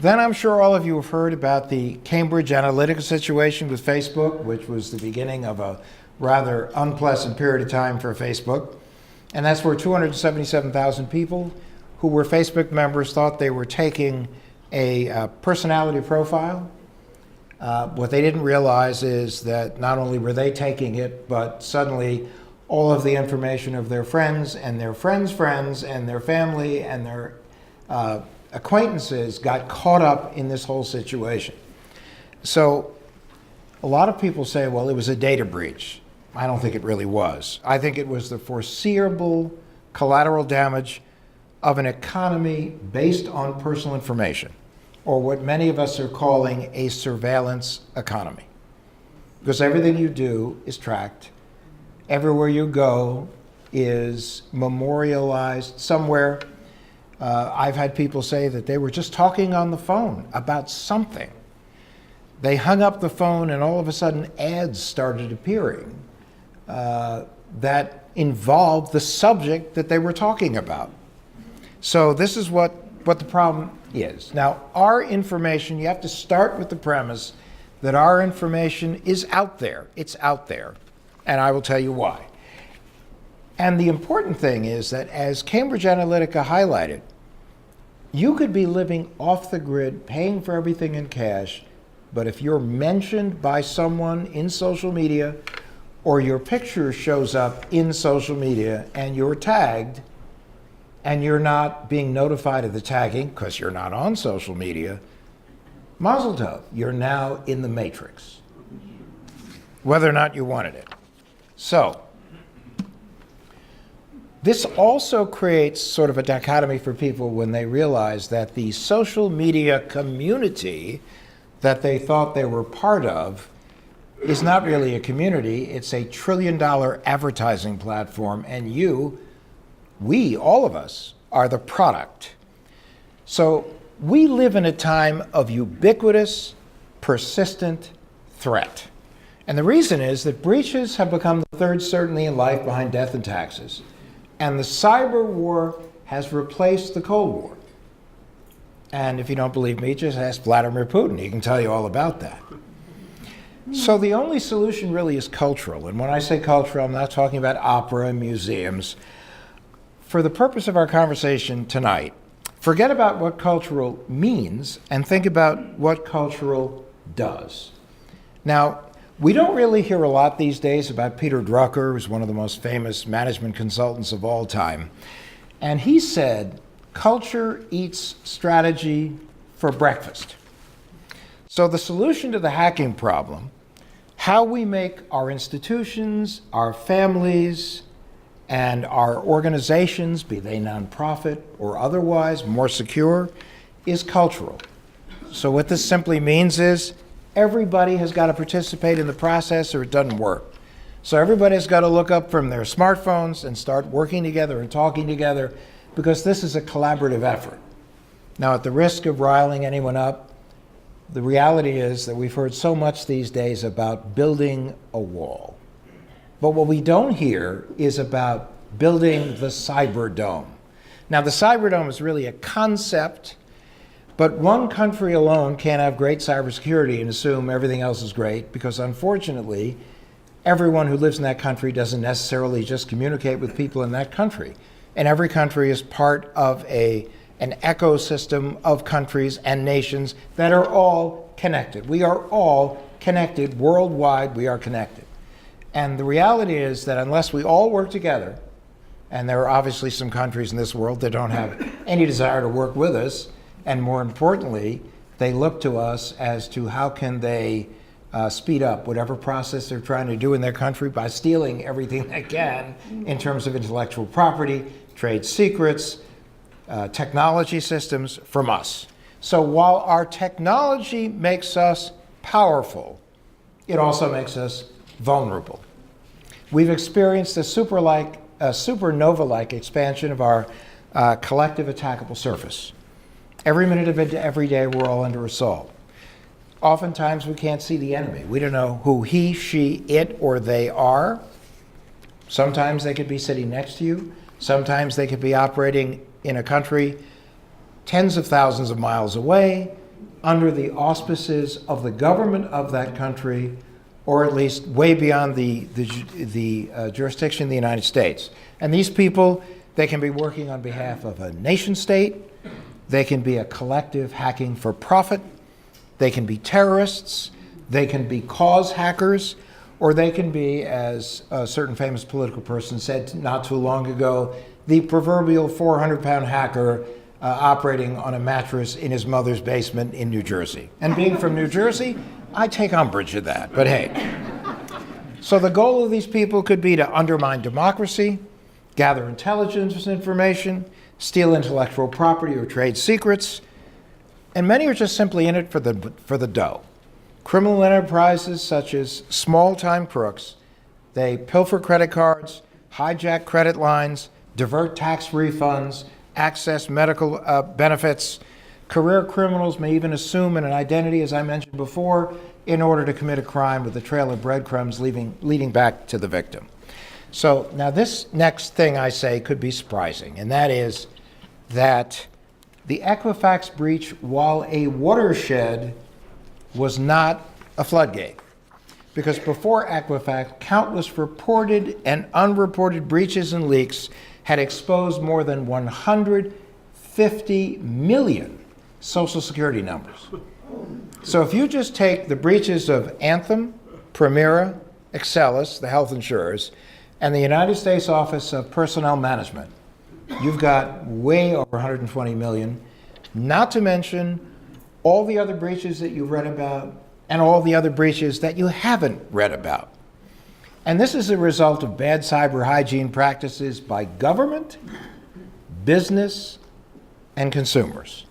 Then I'm sure all of you have heard about the Cambridge Analytica situation with Facebook, which was the beginning of a rather unpleasant period of time for Facebook. And that's where 277,000 people who were Facebook members thought they were taking a personality profile. What they didn't realize is that not only were they taking it, but suddenly all of the information of their friends and their friends' friends and their family and their acquaintances got caught up in this whole situation. So a lot of people say, well, it was a data breach. I don't think it really was. I think it was the foreseeable collateral damage of an economy based on personal information, or what many of us are calling a surveillance economy. Because everything you do is tracked. Everywhere you go is memorialized somewhere. I've had people say that they were just talking on the phone about something. They hung up the phone and all of a sudden ads started appearing that involved the subject that they were talking about. So this is what the problem is. Now, our information, you have to start with the premise that our information is out there. It's out there. And I will tell you why. And the important thing is that, as Cambridge Analytica highlighted, you could be living off the grid, paying for everything in cash, but if you're mentioned by someone in social media, or your picture shows up in social media and you're tagged, and you're not being notified of the tagging because you're not on social media, mazel tov, you're now in the matrix, whether or not you wanted it. So, this also creates sort of a dichotomy for people when they realize that the social media community that they thought they were part of is not really a community. It's a $1 trillion advertising platform, and we, all of us, are the product. So we live in a time of ubiquitous, persistent threat. And the reason is that breaches have become the third certainty in life behind death and taxes. And the cyber war has replaced the Cold War. And if you don't believe me, just ask Vladimir Putin. He can tell you all about that. So the only solution really is cultural. And when I say cultural, I'm not talking about opera and museums. For the purpose of our conversation tonight, forget about what cultural means and think about what cultural does. Now, we don't really hear a lot these days about Peter Drucker, who's one of the most famous management consultants of all time. And he said, culture eats strategy for breakfast. So the solution to the hacking problem, how we make our institutions, our families, and our organizations, be they nonprofit or otherwise, more secure, is cultural. So what this simply means is everybody has got to participate in the process or it doesn't work. So everybody's got to look up from their smartphones and start working together and talking together, because this is a collaborative effort. Now, at the risk of riling anyone up, the reality is that we've heard so much these days about building a wall. But what we don't hear is about building the cyber dome. Now, the cyber dome is really a concept, but one country alone can't have great cybersecurity and assume everything else is great, because unfortunately, everyone who lives in that country doesn't necessarily just communicate with people in that country. And every country is part of an ecosystem of countries and nations that are all connected. We are all connected worldwide. We are connected. And the reality is that unless we all work together, and there are obviously some countries in this world that don't have any desire to work with us, and more importantly, they look to us as to how can they speed up whatever process they're trying to do in their country by stealing everything they can in terms of intellectual property, trade secrets, technology systems from us. So while our technology makes us powerful, it also makes us vulnerable. We've experienced a supernova-like expansion of our collective attackable surface. Every minute of it, every day, we're all under assault. Oftentimes, we can't see the enemy. We don't know who he, she, it, or they are. Sometimes they could be sitting next to you. Sometimes they could be operating in a country tens of thousands of miles away. under the auspices of the government of that country, or at least way beyond the jurisdiction of the United States. And these people, they can be working on behalf of a nation state, they can be a collective hacking for profit, they can be terrorists, they can be cause hackers, or they can be, as a certain famous political person said not too long ago, the proverbial 400-pound hacker operating on a mattress in his mother's basement in New Jersey. And being from New Jersey, I take umbrage at that, but hey. So the goal of these people could be to undermine democracy, gather intelligence information, steal intellectual property or trade secrets, and many are just simply in it for the dough. Criminal enterprises such as small-time crooks, they pilfer credit cards, hijack credit lines, divert tax refunds, access medical benefits. Career criminals may even assume an identity, as I mentioned before, in order to commit a crime with a trail of breadcrumbs leading back to the victim. So now this next thing I say could be surprising, and that is that the Equifax breach, while a watershed, was not a floodgate. Because before Equifax, countless reported and unreported breaches and leaks had exposed more than 150 million Social Security numbers. So if you just take the breaches of Anthem, Primera, Excelis, the health insurers, and the United States Office of Personnel Management, you've got way over 120 million, not to mention all the other breaches that you've read about and all the other breaches that you haven't read about. And this is a result of bad cyber hygiene practices by government, business, and consumers.